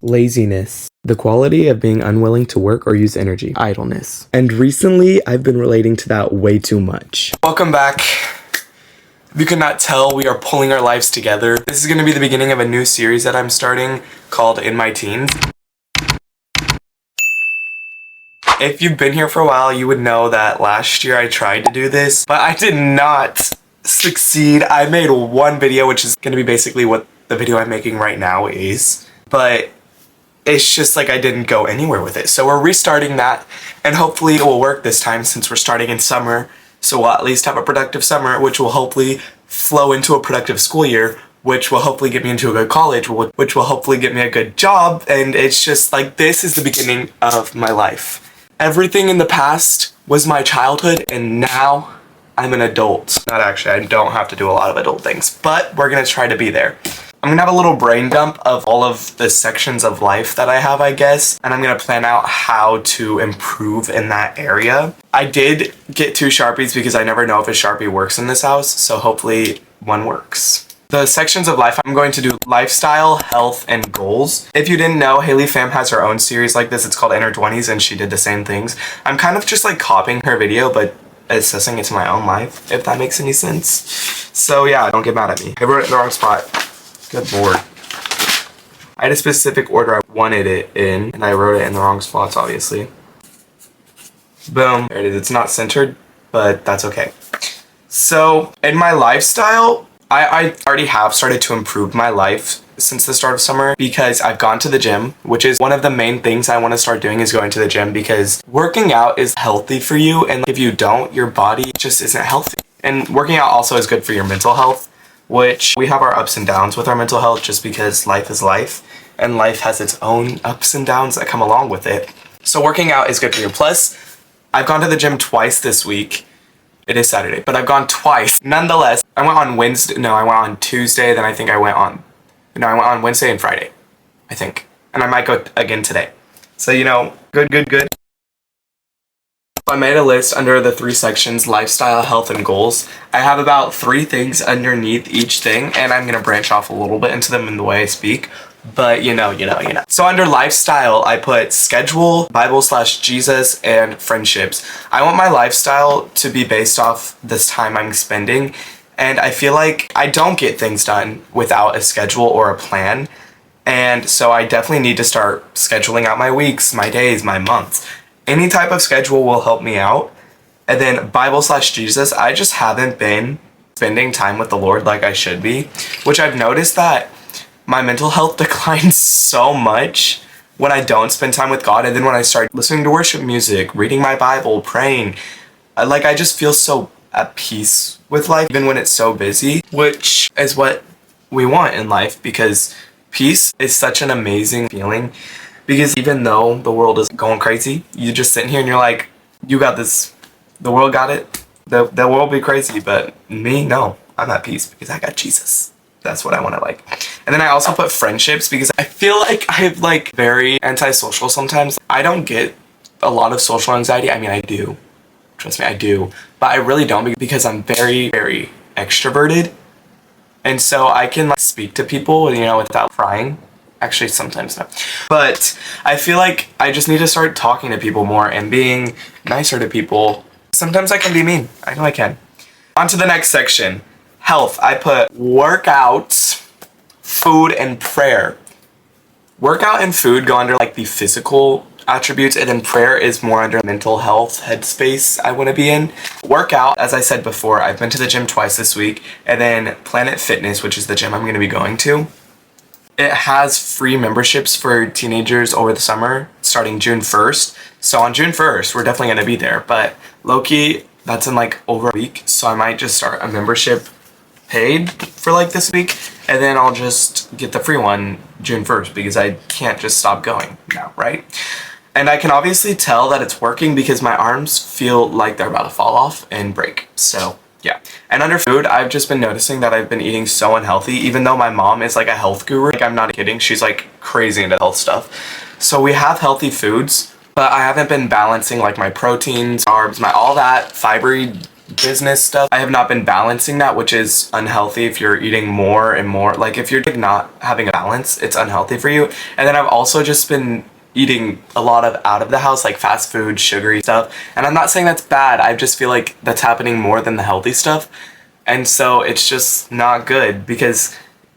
laziness, the quality of being unwilling to work or use energy, idleness. And recently, I've been relating to that way too much. Welcome back. If you could not tell, we are pulling our lives together. This is going to be the beginning of a new series that I'm starting called In My Teens. If you've been here for a while, you would know that last year I tried to do this, but I did not succeed. I made one video, which is going to be basically what the video I'm making right now is, but it's just like I didn't go anywhere with it. So we're restarting that, and hopefully it will work this time since we're starting in summer. So we'll at least have a productive summer, which will hopefully flow into a productive school year, which will hopefully get me into a good college, which will hopefully get me a good job. And it's just like, this is the beginning of my life. Everything in the past was my childhood, and now I'm an adult. Not actually, I don't have to do a lot of adult things, but we're gonna try to be there. I'm gonna have a little brain dump of all of the sections of life that I have, I guess, and I'm gonna plan out how to improve in that area. I did get 2 Sharpies because I never know if a Sharpie works in this house, so hopefully one works. The sections of life, I'm going to do lifestyle, health, and goals. If you didn't know, Haley Pham has her own series like this. It's called In Her 20s, and she did the same things. I'm kind of just like copying her video, but assessing it to my own life, if that makes any sense. So yeah, don't get mad at me. I wrote it in the wrong spot. Good lord. I had a specific order I wanted it in, and I wrote it in the wrong spots, obviously. Boom. There it is. It's not centered, but that's okay. So, in my lifestyle, I already have started to improve my life since the start of summer because I've gone to the gym, which is one of the main things I want to start doing, is going to the gym, because working out is healthy for you, and if you don't, your body just isn't healthy. And working out also is good for your mental health, which we have our ups and downs with our mental health just because life is life, and life has its own ups and downs that come along with it. So working out is good for you. Plus, I've gone to the gym twice this week. It is Saturday, but I've gone twice. Nonetheless, I went on Wednesday, no, I went on Tuesday, then I think I went on Wednesday and Friday, I think. And I might go again today. So, you know, good. I made a list under the 3 sections, lifestyle, health, and goals. I have about 3 things underneath each thing, and I'm gonna branch off a little bit into them in the way I speak. But you know. So under lifestyle, I put schedule, Bible/Jesus, and friendships. I want my lifestyle to be based off this time I'm spending, and I feel like I don't get things done without a schedule or a plan. And so I definitely need to start scheduling out my weeks, my days, my months. Any type of schedule will help me out. And then Bible/Jesus, I just haven't been spending time with the Lord like I should be, which I've noticed that my mental health declines so much when I don't spend time with God. And then when I start listening to worship music, reading my Bible, praying, I just feel so at peace with life, even when it's so busy, which is what we want in life, because peace is such an amazing feeling. Because even though the world is going crazy, you're just sitting here and you're like, you got this, the world got it, the world be crazy, but me, no, I'm at peace because I got Jesus. That's what I want to like. And then I also put friendships because I feel like I'm very antisocial sometimes. I don't get a lot of social anxiety. I mean, I do. Trust me, I do. But I really don't, because I'm very, very extroverted. And so I can speak to people, without crying. Actually, sometimes no. But I feel like I just need to start talking to people more and being nicer to people. Sometimes I can be mean. I know I can. On to the next section. Health. I put workouts, food, and prayer. Workout and food go under the physical attributes, and then prayer is more under mental health headspace I want to be in. Workout, as I said before, I've been to the gym twice this week, and then Planet Fitness, which is the gym I'm going to be going to. It has free memberships for teenagers over the summer, starting June 1st. So on June 1st, we're definitely going to be there, but low-key, that's in over a week, so I might just start a membership paid for this week, and then I'll just get the free one June 1st because I can't just stop going now, right? And I can obviously tell that it's working because my arms feel like they're about to fall off and break. So yeah. And under food, I've just been noticing that I've been eating so unhealthy, even though my mom is a health guru. I'm not kidding, she's crazy into health stuff. So we have healthy foods, but I haven't been balancing my proteins, carbs, all that fibery business stuff. I have not been balancing that, which is unhealthy if you're eating more and more. Like if you're like not having a balance, it's unhealthy for you. And then I've also just been eating a lot of out of the house, like fast food, sugary stuff. And I'm not saying that's bad. I just feel like that's happening more than the healthy stuff. And so it's just not good because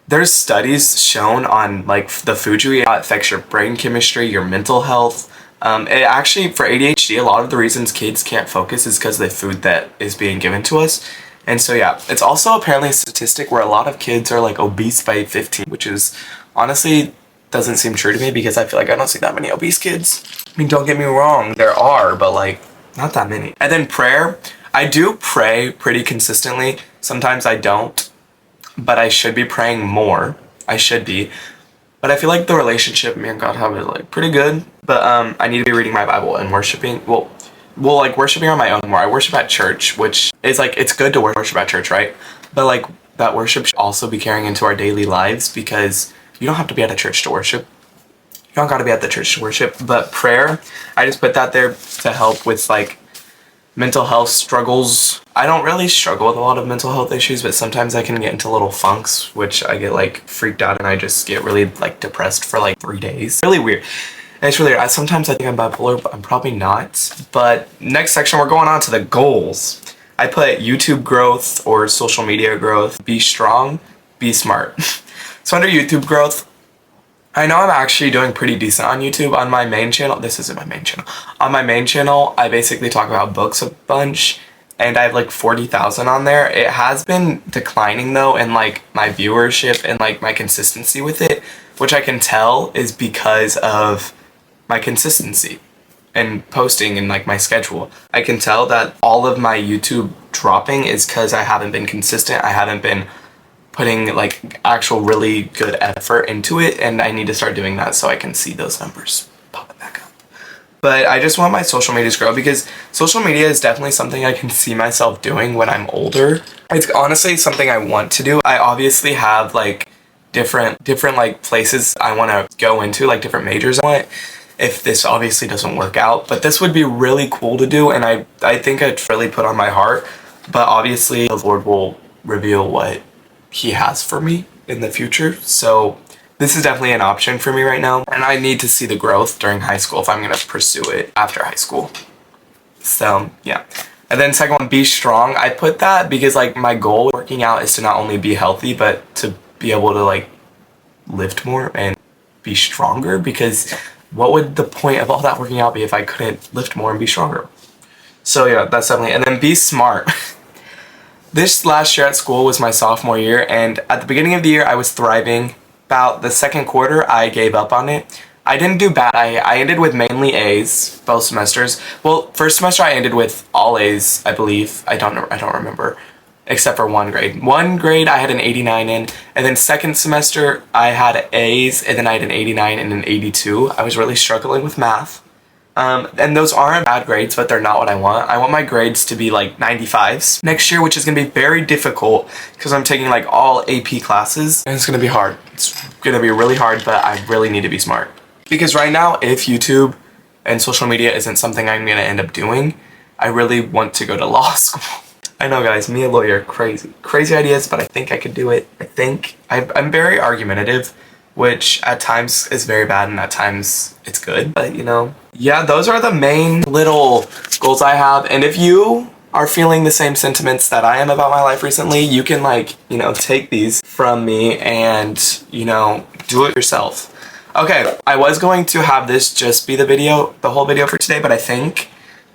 there's studies shown on like the food you eat, how it affects your brain chemistry, your mental health. It actually, for ADHD, a lot of the reasons kids can't focus is because of the food that is being given to us. And so yeah, it's also apparently a statistic where a lot of kids are like obese by 15, which is honestly doesn't seem true to me because I feel like I don't see that many obese kids. I mean, don't get me wrong, there are, but like not that many. And then prayer, I do pray pretty consistently. Sometimes I don't, but I should be praying more. I should be. But I feel like the relationship me and God have is like pretty good. But I need to be reading my Bible and worshiping. Well, like worshiping on my own more. I worship at church, which is like, it's good to worship at church, right? But like that worship should also be carrying into our daily lives because you don't have to be at a church to worship. You don't gotta be at the church to worship. But prayer, I just put that there to help with like mental health struggles. I don't really struggle with a lot of mental health issues, but sometimes I can get into little funks, which I get like freaked out and I just get really like depressed for like 3 days. Really weird. And it's really weird. Sometimes I think I'm bipolar, but I'm probably not. But next section, we're going on to the goals. I put YouTube growth or social media growth, be strong, be smart. So under YouTube growth, I know I'm actually doing pretty decent on YouTube. On my main channel, this isn't my main channel. On my main channel, I basically talk about books a bunch, and I have like 40,000 on there. It has been declining though, and like my viewership and like my consistency with it, which I can tell is because of my consistency and posting and like my schedule. I can tell that all of my YouTube dropping is because I haven't been consistent. I haven't been putting like actual really good effort into it, and I need to start doing that so I can see those numbers popping back up. But I just want my social media to grow because social media is definitely something I can see myself doing when I'm older. It's honestly something I want to do. I obviously have like different like places I want to go into, like different majors I want, if this obviously doesn't work out. But this would be really cool to do, and I think I'd really put on my heart. But obviously the Lord will reveal what He has for me in the future. So this is definitely an option for me right now, and I need to see the growth during high school if I'm going to pursue it after high school. So yeah. And then second one, be strong. I put that because like my goal with working out is to not only be healthy, but to be able to like lift more and be stronger, because what would the point of all that working out be if I couldn't lift more and be stronger? So yeah, that's definitely. And then be smart. This last year at school was my sophomore year, and at the beginning of the year I was thriving. About the second quarter I gave up on it. I didn't do bad. I ended with mainly A's both semesters. Well, first semester I ended with all A's, I believe. I don't remember, except for one grade. One grade I had an 89 in, and then second semester I had A's, and then I had an 89 and an 82. I was really struggling with math. And those aren't bad grades, but they're not what I want. I want my grades to be like 95s next year, which is going to be very difficult because I'm taking like all AP classes, and it's going to be hard. It's going to be really hard, but I really need to be smart. Because right now, if YouTube and social media isn't something I'm going to end up doing, I really want to go to law school. I know, guys, me a lawyer, crazy ideas, but I think I could do it. I'm very argumentative, which at times is very bad and at times it's good, but you know. Yeah, those are the main little goals I have, and if you are feeling the same sentiments that I am about my life recently, you can like, you know, take these from me and, you know, do it yourself. Okay, I was going to have this just be the whole video for today, but I think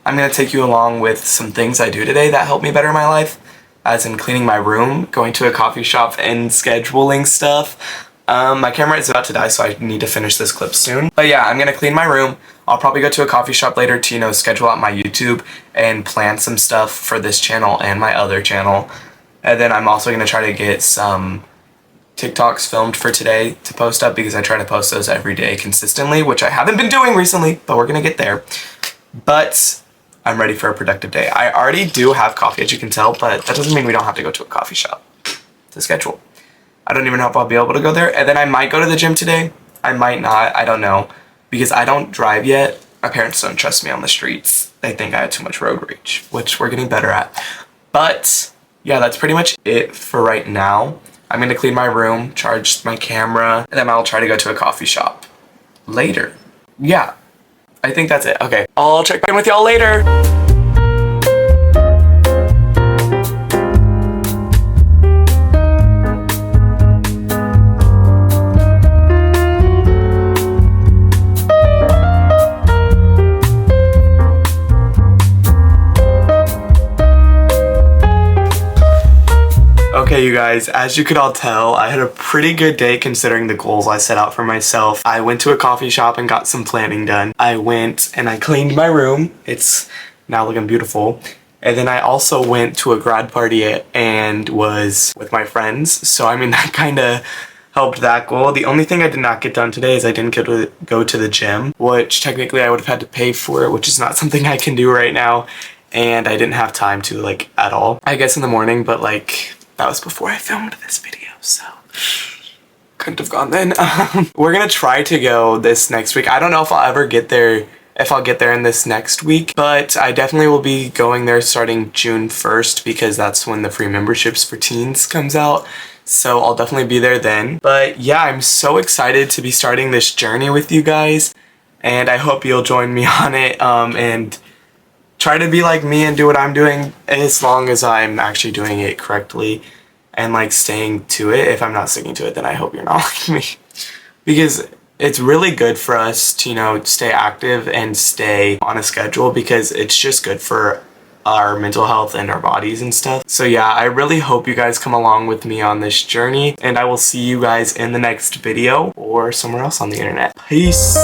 I'm going to take you along with some things I do today that help me better my life, as in cleaning my room, going to a coffee shop, and scheduling stuff. My camera is about to die, so I need to finish this clip soon. But yeah, I'm gonna clean my room. I'll probably go to a coffee shop later to, you know, schedule out my YouTube and plan some stuff for this channel and my other channel. And then I'm also gonna try to get some TikToks filmed for today to post up, because I try to post those every day consistently, which I haven't been doing recently, but we're gonna get there. But I'm ready for a productive day. I already do have coffee, as you can tell, but that doesn't mean we don't have to go to a coffee shop to schedule. I don't even know if I'll be able to go there. And then I might go to the gym today. I might not. I don't know. Because I don't drive yet. My parents don't trust me on the streets. They think I have too much road rage, which we're getting better at. But yeah, that's pretty much it for right now. I'm gonna clean my room, charge my camera, and then I'll try to go to a coffee shop later. Yeah, I think that's it. Okay, I'll check in with y'all later. Okay, you guys, as you could all tell, I had a pretty good day considering the goals I set out for myself. I went to a coffee shop and got some planning done. I went and I cleaned my room. It's now looking beautiful. And then I also went to a grad party and was with my friends. So I mean, that kind of helped that goal. The only thing I did not get done today is I didn't go to the gym, which technically I would have had to pay for it, which is not something I can do right now. And I didn't have time to, like, at all. I guess in the morning, but like, that was before I filmed this video, so couldn't have gone then. We're gonna try to go this next week. I don't know if I'll ever get there, if I'll get there in this next week, but I definitely will be going there starting June 1st because that's when the free memberships for teens comes out. So I'll definitely be there then. But yeah, I'm so excited to be starting this journey with you guys, and I hope you'll join me on it and try to be like me and do what I'm doing as long as I'm actually doing it correctly and like staying to it. If I'm not sticking to it, then I hope you're not like me, because it's really good for us to, you know, stay active and stay on a schedule, because it's just good for our mental health and our bodies and stuff. So yeah, I really hope you guys come along with me on this journey, and I will see you guys in the next video or somewhere else on the internet. Peace.